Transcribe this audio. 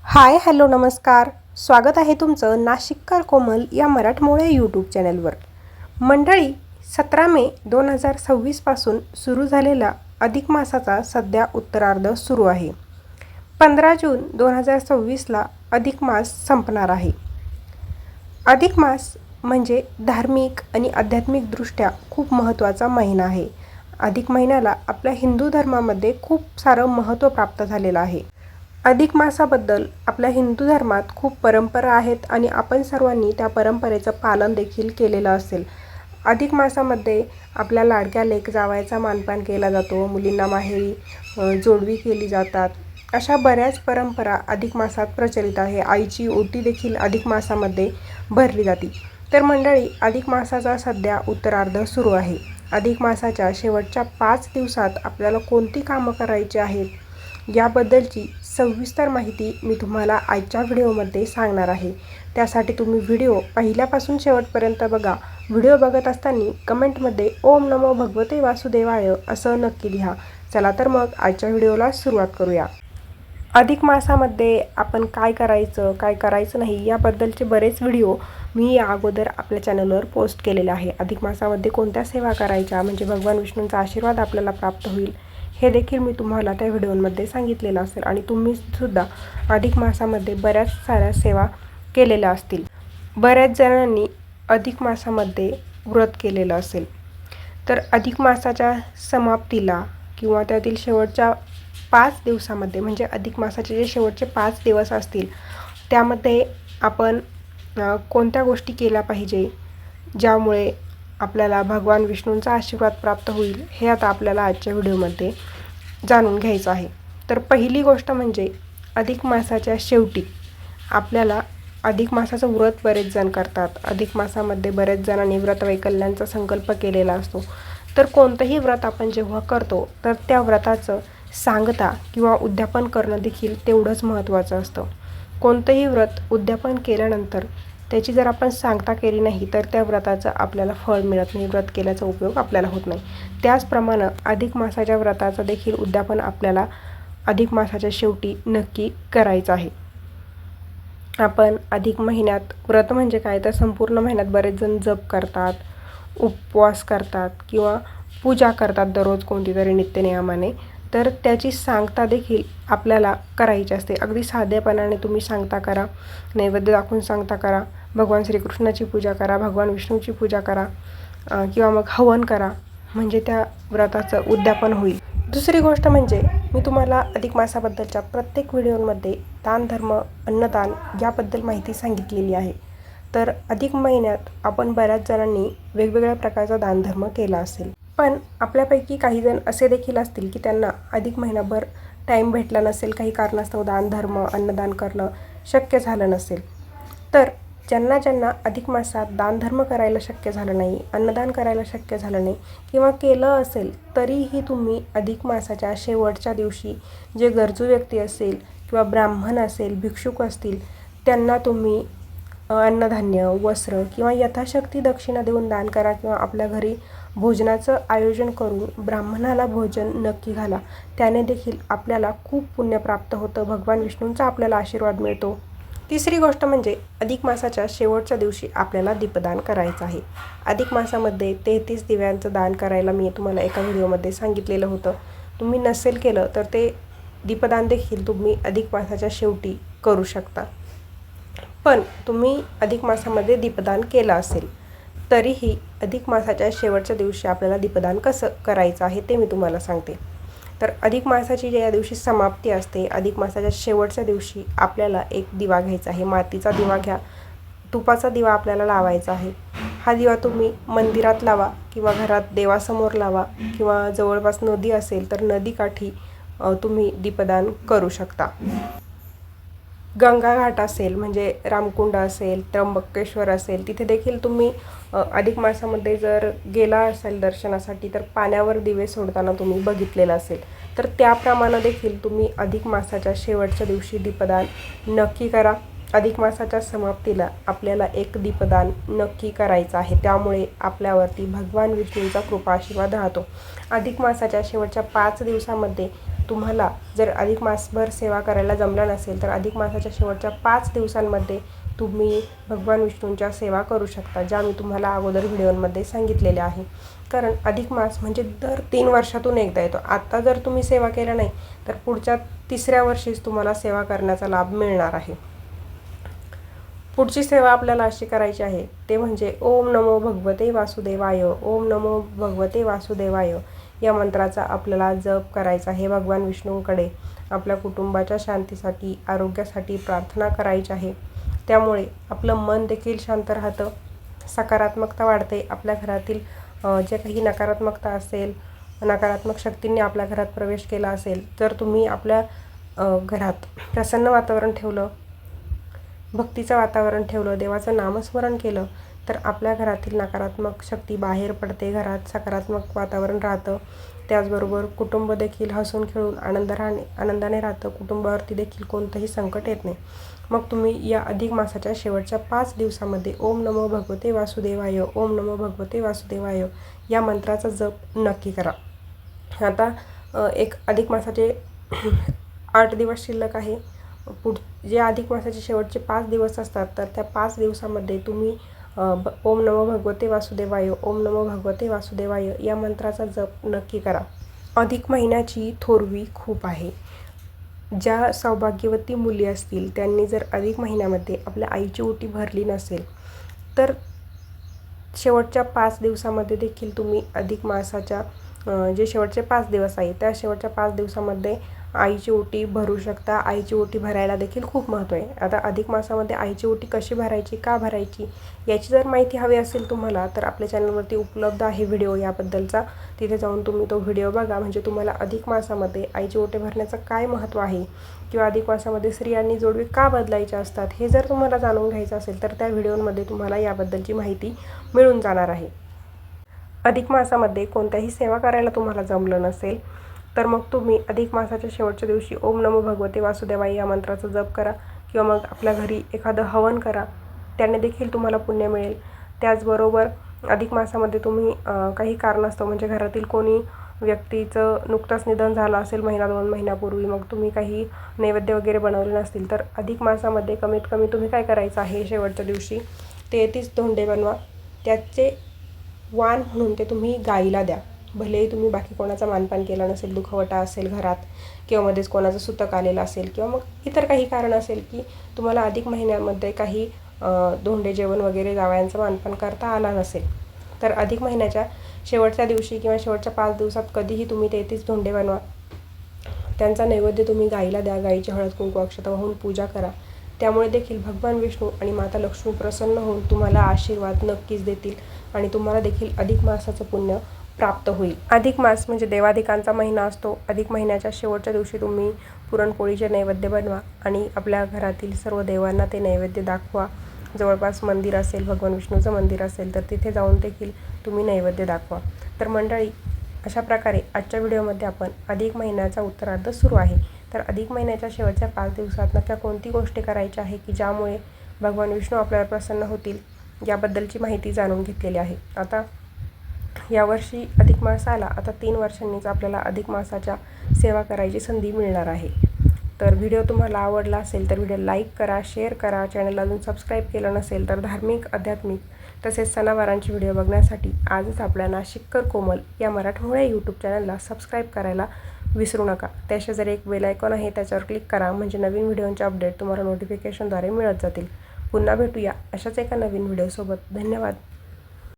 Hi hello नमस्कार. स्वागत आहे तुमचं नाशिककर कोमल या मराठमोळ्या यूट्यूब चॅनलवर. मंडळी, 17 मे 2026 पासून सुरू झालेला अधिक मासाचा सध्या उत्तरार्ध सुरू आहे. 15 जून 2026ला अधिक मास संपणार आहे. अधिक मास म्हणजे धार्मिक आणि आध्यात्मिकदृष्ट्या खूप महत्त्वाचा महिना आहे. अधिक महिन्याला आपल्या हिंदू धर्मामध्ये खूप सारं महत्त्व प्राप्त झालेलं आहे. अधिक मासाबद्दल आपल्या हिंदू धर्मात खूप परंपरा आहेत आणि आपण सर्वांनी त्या परंपरेचं पालन देखील केलेलं असेल. अधिक मासामध्ये आपल्या लाडक्या लेक जावयाचा मानपान केला जातो, मुलींना माहेरी जोडवी केली जातात. अशा बऱ्याच परंपरा अधिक मासात प्रचलित आहे. आईची ओटी देखील अधिक मासामध्ये भरली जाते. तर मंडळी, अधिक मासाचा सध्या उत्तरार्ध सुरू आहे. अधिक मासाच्या शेवटच्या 5 दिवसात आपल्याला कोणती कामं करायची आहेत याबद्दलची सविस्तर माहिती मी तुम्हाला आजच्या व्हिडिओमध्ये सांगणार आहे. त्यासाठी तुम्ही व्हिडिओ पहिल्यापासून शेवटपर्यंत बघा. व्हिडिओ बघत असताना कमेंटमध्ये ओम नमो भगवते वासुदेवाय असं नक्की लिहा. चला तर मग आजच्या व्हिडिओला सुरुवात करूया. अधिक मासामध्ये आपण काय करायचं नाही याबद्दलचे बरेच व्हिडिओ मी या अगोदर आपल्या चॅनलवर पोस्ट केलेले आहे. अधिक मासामध्ये कोणत्या सेवा करायच्या म्हणजे भगवान विष्णूंचा आशीर्वाद आपल्याला प्राप्त होईल हे देखील मी तुम्हाला त्या व्हिडिओमध्ये सांगितलेलं असेल आणि तुम्हीसुद्धा अधिक मासामध्ये बऱ्याच साऱ्या सेवा केलेल्या असतील. बऱ्याच जणांनी अधिक मासामध्ये व्रत केलेलं असेल. तर अधिक मासाच्या समाप्तीला किंवा त्यातील शेवटच्या 5 दिवसामध्ये म्हणजे अधिक मासाचे जे शेवटचे 5 दिवस असतील त्यामध्ये आपण कोणत्या गोष्टी केल्या पाहिजे ज्यामुळे आपल्याला भगवान विष्णूंचा आशीर्वाद प्राप्त होईल हे आता आपल्याला आजच्या व्हिडिओमध्ये जाणून घ्यायचं आहे. तर पहिली गोष्ट म्हणजे अधिक मासाच्या शेवटी आपल्याला अधिक मासाचं व्रत बरेच जण करतात. अधिक मासामध्ये बरेच जणांनी व्रत वैकल्यांचा संकल्प केलेला असतो. तर कोणतंही व्रत आपण जेव्हा करतो तर त्या व्रताचं सांगता किंवा उद्यापन करणं देखील तेवढंच महत्त्वाचं असतं. कोणतंही व्रत उद्यापन केल्यानंतर त्याची जर आपण सांगता केली नाही तर त्या व्रताचं आपल्याला फळ मिळत नाही, व्रत केल्याचा उपयोग आपल्याला होत नाही. त्याचप्रमाणे अधिक मासाच्या व्रताचं देखील उद्यापन आपल्याला अधिक मासाच्या शेवटी नक्की करायचं आहे. आपण अधिक महिन्यात व्रत म्हणजे काय तर संपूर्ण महिन्यात बरेच जण जप करतात, उपवास करतात किंवा पूजा करतात दररोज कोणती तरी नित्यनियमाने. तर त्याची सांगता देखील आपल्याला करायची असते. अगदी साधेपणाने तुम्ही सांगता करा, नैवेद्य दाखवून सांगता करा, भगवान श्रीकृष्णाची पूजा करा, भगवान विष्णूची पूजा करा किंवा मग हवन करा म्हणजे त्या व्रताचं उद्यापन होईल. दुसरी गोष्ट म्हणजे मी तुम्हाला अधिक मासाबद्दलच्या प्रत्येक व्हिडिओमध्ये दान धर्म अन्नदान याबद्दल माहिती सांगितलेली आहे. तर अधिक महिन्यात आपण बऱ्याच जणांनी वेगवेगळ्या प्रकारचा दानधर्म केला असेल. पण आपल्यापैकी काही जण असे देखील असतील की त्यांना अधिक महिनाभर टाईम भेटला नसेल, काही कारणास्तव दानधर्म अन्नदान करणं शक्य झालं नसेल. तर ज्यांना अधिक मासात दानधर्म करायला शक्य झालं नाही, अन्नदान करायला शक्य झालं नाही किंवा केलं असेल तरीही तुम्ही अधिक मासाच्या शेवटच्या दिवशी जे गरजू व्यक्ती असेल किंवा ब्राह्मण असेल, भिक्षुक असतील त्यांना तुम्ही अन्नधान्य, वस्त्र किंवा यथाशक्ती दक्षिणा देऊन दान करा किंवा आपल्या घरी भोजनाचं आयोजन करून ब्राह्मणाला भोजन नक्की घाला. त्याने देखील आपल्याला खूप पुण्य प्राप्त होतं, भगवान विष्णूंचा आपल्याला आशीर्वाद मिळतो. तिसरी गोष्ट म्हणजे अधिक मासाच्या शेवटच्या दिवशी आपल्याला दीपदान करायचं आहे. अधिक मासामध्ये 33 दिव्यांचं दान करायला मी तुम्हाला एका व्हिडिओमध्ये सांगितलेलं होतं. तुम्ही नसेल केलं तर ते दीपदान देखील तुम्ही अधिक मासाच्या शेवटी करू शकता. पण तुम्ही अधिक मासामध्ये दीपदान केलं असेल तरीही अधिक मासाच्या शेवटच्या दिवशी आपल्याला दीपदान कसं करायचं आहे ते मी तुम्हाला सांगते. तर अधिक मासाची ज्या दिवशी समाप्ती असते, अधिक मासाच्या शेवटच्या दिवशी आपल्याला एक दिवा घ्यायचा आहे. मातीचा दिवा घ्या, तुपाचा दिवा आपल्याला लावायचा आहे. हा दिवा तुम्ही मंदिरात लावा किंवा घरात देवासमोर लावा किंवा जवळपास नदी असेल तर नदीकाठी तुम्ही दीपदान करू शकता. गंगा घाट असेल म्हणजे रामकुंड असेल, त्र्यंबकेश्वर असेल तिथे देखील तुम्ही अधिक मासामध्ये जर गेला असेल दर्शनासाठी तर पाण्यावर दिवे सोडताना तुम्ही बघितलेलं असेल. तर त्याप्रमाणे देखील तुम्ही अधिक मासाच्या शेवटच्या दिवशी दीपदान नक्की करा. अधिक मासाच्या समाप्तीला आपल्याला एक दीपदान नक्की करायचं आहे. त्यामुळे आपल्यावरती भगवान विष्णूंचा कृपा आशीर्वाद राहतो. अधिक मासाच्या शेवटच्या 5 दिवसामध्ये तुम्हाला जर अधिक मासभर सेवा करायला जमलं नसेल तर अधिक मासाच्या शेवटच्या 5 दिवसांमध्ये तुम्ही भगवान विष्णूंच्या सेवा करू शकता, ज्या मी तुम्हाला अगोदर व्हिडिओमध्ये सांगितलेल्या आहे. कारण अधिक मास म्हणजे दर 3 वर्षातून एकदा येतो. आता जर तुम्ही सेवा केल्या नाही तर पुढच्या 3ऱ्या वर्षीच तुम्हाला सेवा करण्याचा लाभ मिळणार आहे. पुढची सेवा आपल्याला अशी करायची आहे ते म्हणजे ओम नमो भगवते वासुदेवाय, ओम नमो भगवते वासुदेवाय या मंत्राचा आपल्याला जप करायचा आहे. भगवान विष्णूंकडे आपल्या कुटुंबाच्या शांतीसाठी, आरोग्यासाठी प्रार्थना करायची आहे. त्यामुळे आपलं मन देखील शांत राहतं, सकारात्मकता वाढते. आपल्या घरातील जे काही नकारात्मकता असेल, नकारात्मक शक्तींनी आपल्या घरात प्रवेश केला असेल, तर तुम्ही आपल्या घरात प्रसन्न वातावरण ठेवलं, भक्तीचं वातावरण ठेवलं, देवाचं नामस्मरण केलं तर आपल्या घरातील नकारात्मक शक्ती बाहेर पडते, घरात सकारात्मक वातावरण राहतं. त्याचबरोबर कुटुंब देखील हसून खेळून आनंदाने राहतं. कुटुंबावरती देखील कोणतंही संकट येत नाही. मग तुम्ही या अधिक मासाच्या शेवटच्या 5 दिवसामध्ये ओम नमो भगवते वासुदेवाय, ओम नमो भगवते वासुदेवाय या मंत्राचा जप नक्की करा. आता एक अधिक मासाचे 8 दिवस शिल्लक आहे. जे अधिक मासाचे शेवटचे 5 दिवस असतात तर त्या 5 दिवसामध्ये तुम्ही ओम नमो भगवते वासुदेवाय, ओम नमो भगवते वासुदेवाय या मंत्राचा जप नक्की करा. अधिक महिन्याची थोरवी खूप आहे. ज्या सौभाग्यवती मुली असतील त्यांनी जर अधिक महिन्यामध्ये आपल्या आईची ओटी भरली नसेल तर शेवटच्या 5 दिवसामध्ये देखील तुम्ही अधिक मासाच्या जे शेवटचे 5 दिवस आहे त्या शेवटच्या 5 दिवसामध्ये आईची ओटी भरू शकता. आईची ओटी भरायला देखील खूप महत्त्व आहे. आता अधिक मासामध्ये आईची ओटी कशी भरायची, का भरायची याची जर माहिती हवी असेल तुम्हाला तर आपल्या चॅनलवरती उपलब्ध आहे व्हिडिओ याबद्दलचा. तिथे जाऊन तुम्ही तो व्हिडिओ बघा, म्हणजे तुम्हाला अधिक मासामध्ये आईची ओटी भरण्याचं काय महत्त्व आहे किंवा अधिक मासामध्ये स्त्रियांनी जोडवे का बदलायचे असतात हे जर तुम्हाला जाणून घ्यायचं असेल तर त्या व्हिडिओमध्ये तुम्हाला याबद्दलची माहिती मिळून जाणार आहे. अधिक मासामध्ये कोणत्याही सेवा करायला तुम्हाला जमलं नसेल तर मग तुम्ही अधिक मासाच्या शेवटच्या दिवशी ओम नमो भगवते वासुदेवाय या मंत्राचा जप करा किंवा मग आपल्या घरी एखादं हवन करा, त्याने देखील तुम्हाला पुण्य मिळेल. त्याचबरोबर अधिक मासामध्ये तुम्ही काही कारणास्तव म्हणजे घरातील कोणी व्यक्तीचं नुकतंच निधन झालं असेल 1-2 महिन्यापूर्वी, मग तुम्ही काही नैवेद्य वगैरे बनवले नसतील तर अधिक मासामध्ये कमीत कमी तुम्ही काय करायचं आहे, शेवटच्या दिवशी 33 धोंडे बनवा. त्याचे वाण म्हणून ते तुम्ही गाईला द्या. भलेही तुम्ही बाकी कोणाचा मानपान केला नसेल, दुखवटा असेल घरात किंवा मध्येच कोणाचं सुतक आलेलं असेल किंवा मग इतर काही कारण असेल की तुम्हाला अधिक महिन्यामध्ये काही धोंडे जेवण वगैरे जावयांचं मानपान करता आला नसेल तर अधिक महिन्याच्या शेवटच्या दिवशी किंवा शेवटच्या 5 दिवसात कधीही तुम्ही 33 धोंडे बनवा. त्यांचा नैवेद्य तुम्ही गाईला द्या. गाईची हळद कुंकू अक्षता वाहून पूजा करा. त्यामुळे देखील भगवान विष्णू आणि माता लक्ष्मी प्रसन्न होऊन तुम्हाला आशीर्वाद नक्कीच देतील आणि तुम्हाला देखील अधिक मासाचं पुण्य प्राप्त होईल. अधिक मास म्हणजे देवाधिकांचा महिना असतो. अधिक महिन्याच्या शेवटच्या दिवशी तुम्ही पुरणपोळीचे नैवेद्य बनवा आणि आपल्या घरातील सर्व देवांना ते नैवेद्य दाखवा. जवळपास मंदिर असेल, भगवान विष्णूचं मंदिर असेल तर तिथे जाऊन देखील तुम्ही नैवेद्य दाखवा. तर मंडळी, अशा प्रकारे आजच्या व्हिडिओमध्ये आपण अधिक महिन्याचा उत्तरार्ध सुरू आहे. तर अधिक महिन्याच्या शेवटच्या 5 दिवसात नक्की कोणती गोष्टी करायची आहे की ज्यामुळे भगवान विष्णू आपल्यावर प्रसन्न होतील याबद्दलची माहिती जाणून घेतलेली आहे. आता यावर्षी अधिक मास आला, आता 3 वर्षांनीच आपल्याला अधिक मासाच्या सेवा करायची संधी मिळणार आहे. तर व्हिडिओ तुम्हाला आवडला असेल तर व्हिडिओ लाईक करा, शेअर करा. चॅनलला अजून सबस्क्राईब केलं नसेल तर धार्मिक, आध्यात्मिक तसेच सणावारांची व्हिडिओ बघण्यासाठी आजच आपल्या नाशिककर कोमल या मराठमोळ्या यूट्यूब चॅनलला सबस्क्राईब करायला विसरू नका. त्याशिवाय जर एक बेल आयकॉन आहे त्याच्यावर क्लिक करा, म्हणजे नवीन व्हिडिओचे अपडेट तुम्हाला नोटिफिकेशनद्वारे मिळत जातील. पुन्हा भेटूया अशाच एका नवीन व्हिडिओसोबत. धन्यवाद.